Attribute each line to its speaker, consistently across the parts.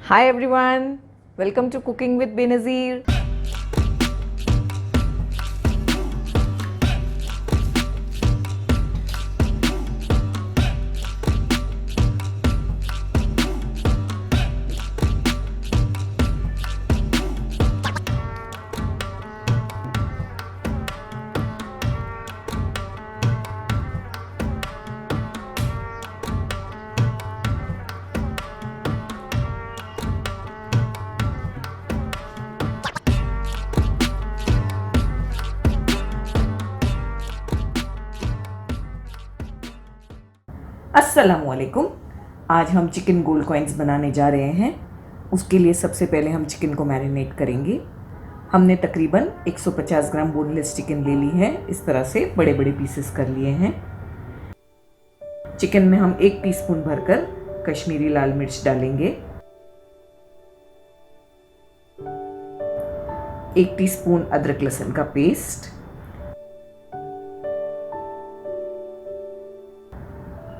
Speaker 1: Hi everyone, welcome to Cooking with Benazir. अस्सलामुअलैकुम। आज हम चिकन गोल्ड कॉइन्स बनाने जा रहे हैं। उसके लिए सबसे पहले हम चिकन को मैरिनेट करेंगे। हमने तकरीबन 150 ग्राम बोनलेस चिकन ले ली है। इस तरह से बड़े बड़े पीसेस कर लिए हैं। चिकन में हम 1 टीस्पून भरकर कश्मीरी लाल मिर्च डालेंगे, 1 टीस्पून अदरक लहसुन का पेस्ट,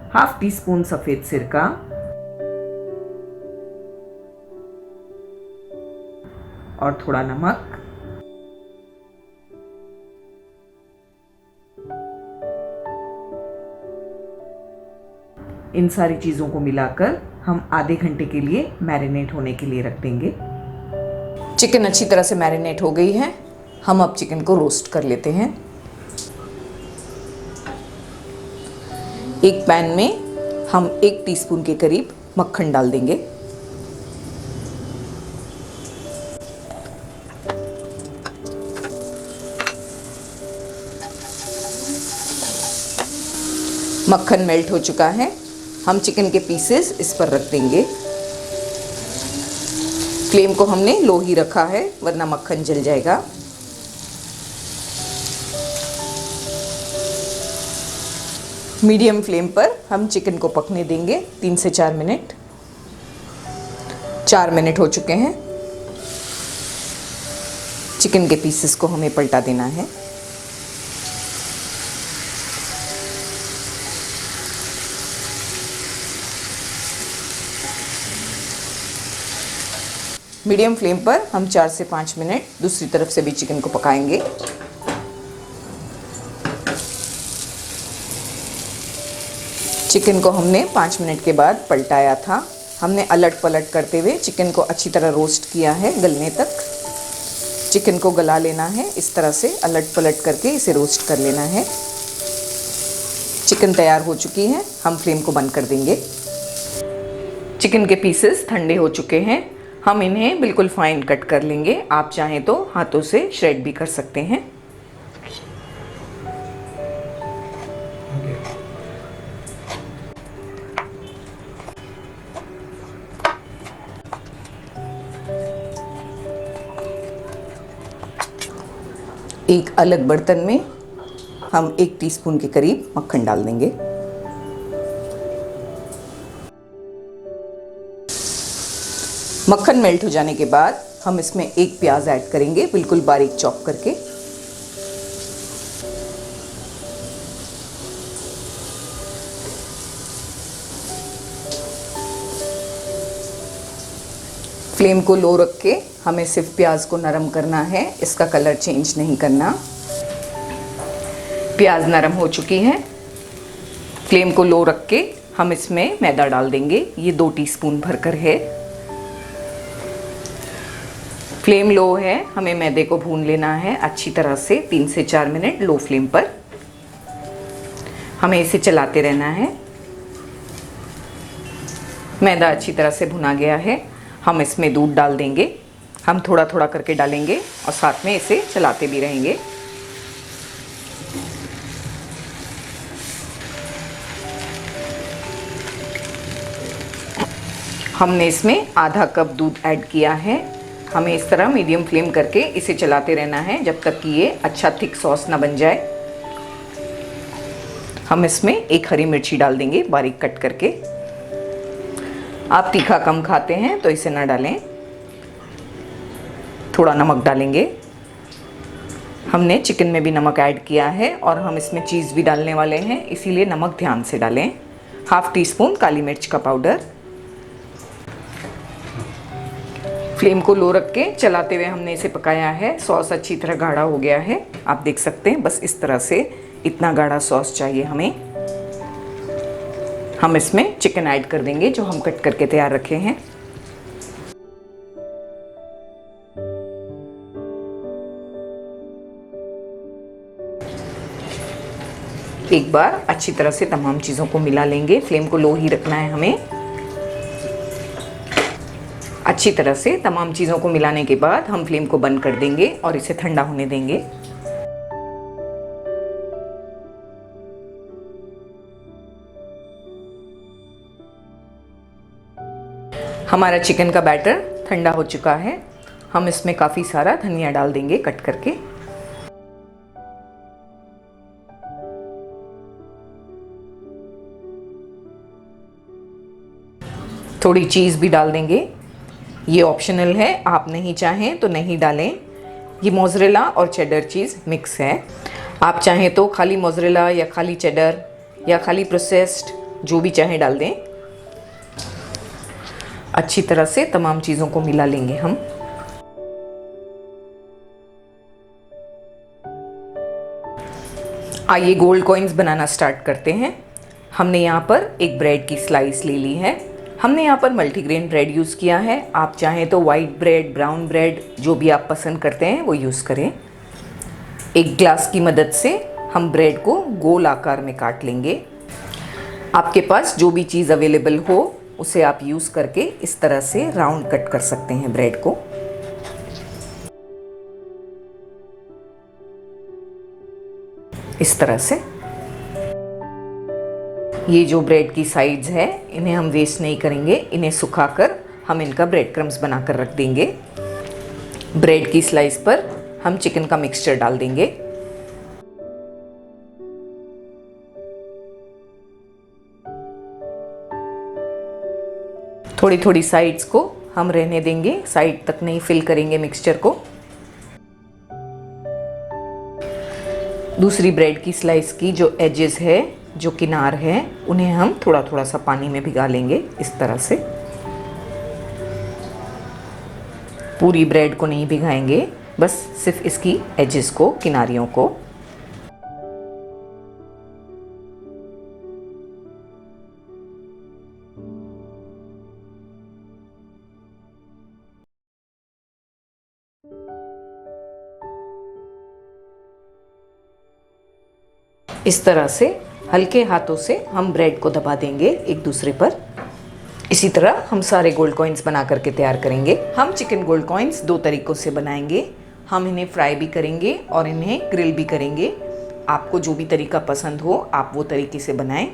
Speaker 1: हाफ टी स्पून सफेद सिरका, और थोड़ा नमक। इन सारी चीजों को मिलाकर हम आधे घंटे के लिए मैरिनेट होने के लिए रख देंगे। चिकन अच्छी तरह से मैरिनेट हो गई है। हम अब चिकन को रोस्ट कर लेते हैं। एक पैन में हम 1 टीस्पून के करीब मक्खन डाल देंगे। मक्खन मेल्ट हो चुका है। हम चिकन के पीसेस इस पर रख देंगे। फ्लेम को हमने लो ही रखा है, वरना मक्खन जल जाएगा। मीडियम फ्लेम पर हम चिकन को पकने देंगे 3 से 4 मिनट। 4 मिनट हो चुके हैं। चिकन के पीसेस को हमें पलटा देना है। मीडियम फ्लेम पर हम 4 से 5 मिनट दूसरी तरफ से भी चिकन को पकाएंगे। चिकन को हमने 5 मिनट के बाद पलटाया था। हमने अलट पलट करते हुए चिकन को अच्छी तरह रोस्ट किया है गलने तक। चिकन को गला लेना है, इस तरह से अलट पलट करके इसे रोस्ट कर लेना है। चिकन तैयार हो चुकी है। हम फ्लेम को बंद कर देंगे। चिकन के पीसेस ठंडे हो चुके हैं। हम इन्हें बिल्कुल फाइन कट कर लेंगे। आप चाहें तो हाथों से श्रेड भी कर सकते हैं। एक अलग बर्तन में हम 1 टीस्पून के करीब मक्खन डाल देंगे। मक्खन मेल्ट हो जाने के बाद हम इसमें 1 प्याज ऐड करेंगे, बिल्कुल बारीक चॉप करके। फ्लेम को लो रख के हमें सिर्फ प्याज को नरम करना है, इसका कलर चेंज नहीं करना। प्याज नरम हो चुकी है। फ्लेम को लो रख के हम इसमें मैदा डाल देंगे। ये 2 टीस्पून भरकर है। फ्लेम लो है। हमें मैदे को भून लेना है अच्छी तरह से 3 से 4 मिनट लो फ्लेम पर। हमें इसे चलाते रहना है। मैदा अच्छी तरह से भुना गया है। हम इसमें दूध डाल देंगे। हम थोड़ा थोड़ा करके डालेंगे और साथ में इसे चलाते भी रहेंगे। हमने इसमें आधा कप दूध ऐड किया है। हमें इस तरह मीडियम फ्लेम करके इसे चलाते रहना है जब तक कि ये अच्छा थिक सॉस ना बन जाए। हम इसमें 1 हरी मिर्ची डाल देंगे बारीक कट करके। आप तीखा कम खाते हैं तो इसे ना डालें। थोड़ा नमक डालेंगे। हमने चिकन में भी नमक ऐड किया है और हम इसमें चीज़ भी डालने वाले हैं, इसीलिए नमक ध्यान से डालें। हाफ टी स्पून काली मिर्च का पाउडर, फ्लेम को लो रख के चलाते हुए हमने इसे पकाया है। सॉस अच्छी तरह गाढ़ा हो गया है, आप देख सकते हैं। बस इस तरह से इतना गाढ़ा सॉस चाहिए हमें। हम इसमें चिकन ऐड कर देंगे जो हम कट करके तैयार रखे हैं। एक बार अच्छी तरह से तमाम चीज़ों को मिला लेंगे। फ्लेम को लो ही रखना है हमें। अच्छी तरह से तमाम चीज़ों को मिलाने के बाद हम फ्लेम को बंद कर देंगे और इसे ठंडा होने देंगे। हमारा चिकन का बैटर ठंडा हो चुका है। हम इसमें काफ़ी सारा धनिया डाल देंगे कट करके। थोड़ी चीज़ भी डाल देंगे, ये ऑप्शनल है, आप नहीं चाहें तो नहीं डालें। ये मोज़रेला और चेडर चीज़ मिक्स है। आप चाहें तो खाली मोज़रेला या खाली चेडर या खाली प्रोसेस्ड जो भी चाहें डाल दें। अच्छी तरह से तमाम चीज़ों को मिला लेंगे हम। आइए गोल्ड कॉइन्स बनाना स्टार्ट करते हैं। हमने यहाँ पर एक ब्रेड की स्लाइस ले ली है। हमने यहाँ पर मल्टीग्रेन ब्रेड यूज़ किया है। आप चाहें तो वाइट ब्रेड, ब्राउन ब्रेड, जो भी आप पसंद करते हैं वो यूज़ करें। एक ग्लास की मदद से हम ब्रेड को गोल आकार में काट लेंगे। आपके पास जो भी चीज़ अवेलेबल हो उसे आप यूज़ करके इस तरह से राउंड कट कर सकते हैं ब्रेड को। इस तरह से ये जो ब्रेड की साइड्स है इन्हें हम वेस्ट नहीं करेंगे। इन्हें सुखाकर हम इनका ब्रेड क्रम्स बनाकर रख देंगे। ब्रेड की स्लाइस पर हम चिकन का मिक्सचर डाल देंगे। थोड़ी थोड़ी साइड्स को हम रहने देंगे, साइड तक नहीं फिल करेंगे मिक्सचर को। दूसरी ब्रेड की स्लाइस की जो एजेस है, जो किनार है, उन्हें हम थोड़ा थोड़ा सा पानी में भिगा लेंगे। इस तरह से पूरी ब्रेड को नहीं भिगाएंगे, बस सिर्फ इसकी एजेस को, किनारियों को। इस तरह से हल्के हाथों से हम ब्रेड को दबा देंगे एक दूसरे पर। इसी तरह हम सारे गोल्ड कॉइन्स बना करके तैयार करेंगे। हम चिकन गोल्ड कॉइन्स दो तरीक़ों से बनाएंगे। हम इन्हें फ्राई भी करेंगे और इन्हें ग्रिल भी करेंगे। आपको जो भी तरीका पसंद हो आप वो तरीके से बनाएं।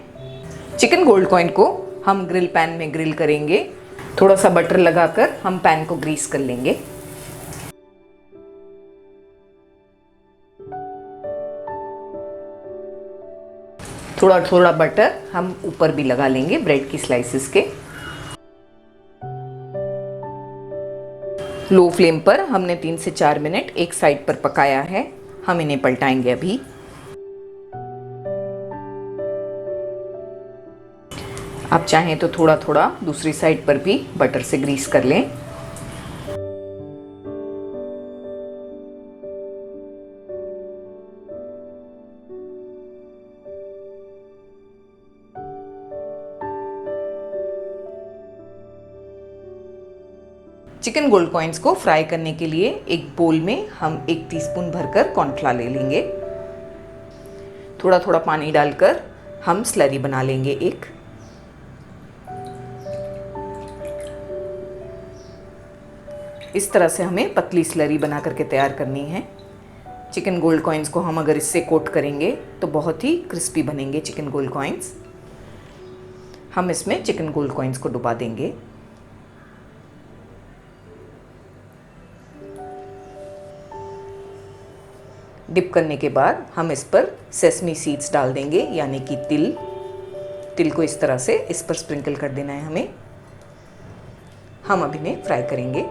Speaker 1: चिकन गोल्ड कॉइन को हम ग्रिल पैन में ग्रिल करेंगे। थोड़ा सा बटर लगाकर हम पैन को ग्रीस कर लेंगे। थोड़ा थोड़ा बटर हम ऊपर भी लगा लेंगे ब्रेड की स्लाइसेस के। लो फ्लेम पर हमने 3 से 4 मिनट एक साइड पर पकाया है। हम इन्हें पलटाएंगे अभी। आप चाहें तो थोड़ा थोड़ा दूसरी साइड पर भी बटर से ग्रीस कर लें। चिकन गोल्ड कॉइन्स को फ्राई करने के लिए एक बोल में हम 1 टीस्पून भरकर कॉर्नफ्लावर ले लेंगे। थोड़ा थोड़ा पानी डालकर हम स्लरी बना लेंगे एक। इस तरह से हमें पतली स्लरी बना करके तैयार करनी है। चिकन गोल्ड कॉइन्स को हम अगर इससे कोट करेंगे तो बहुत ही क्रिस्पी बनेंगे चिकन गोल्ड कॉइन्स। हम इसमें चिकन गोल्ड कॉइन्स को डुबा देंगे। डिप करने के बाद हम इस पर सेसमी सीड्स डाल देंगे, यानी कि तिल को इस तरह से इस पर स्प्रिंकल कर देना है हमें। हम अब इन्हें फ्राई करेंगे।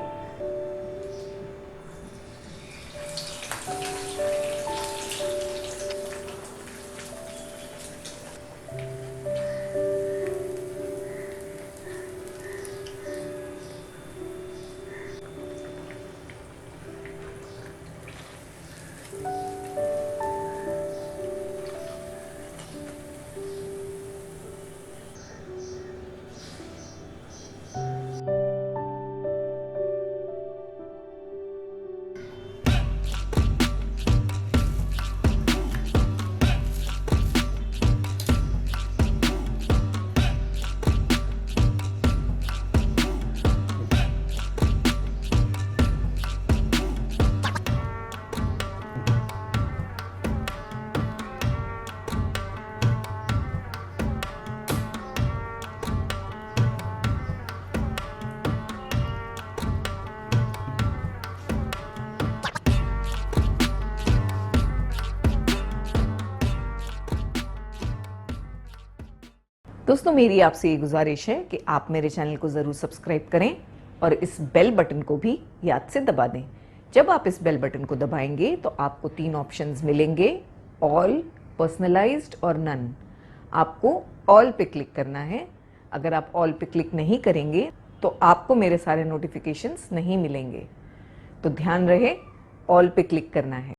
Speaker 1: दोस्तों मेरी आपसे ये गुजारिश है कि आप मेरे चैनल को ज़रूर सब्सक्राइब करें और इस बेल बटन को भी याद से दबा दें। जब आप इस बेल बटन को दबाएंगे तो आपको 3 ऑप्शंस मिलेंगे, ऑल, पर्सनलाइज्ड और नन। आपको ऑल पे क्लिक करना है। अगर आप ऑल पे क्लिक नहीं करेंगे तो आपको मेरे सारे नोटिफिकेशंस नहीं मिलेंगे। तो ध्यान रहे, ऑल पे क्लिक करना है।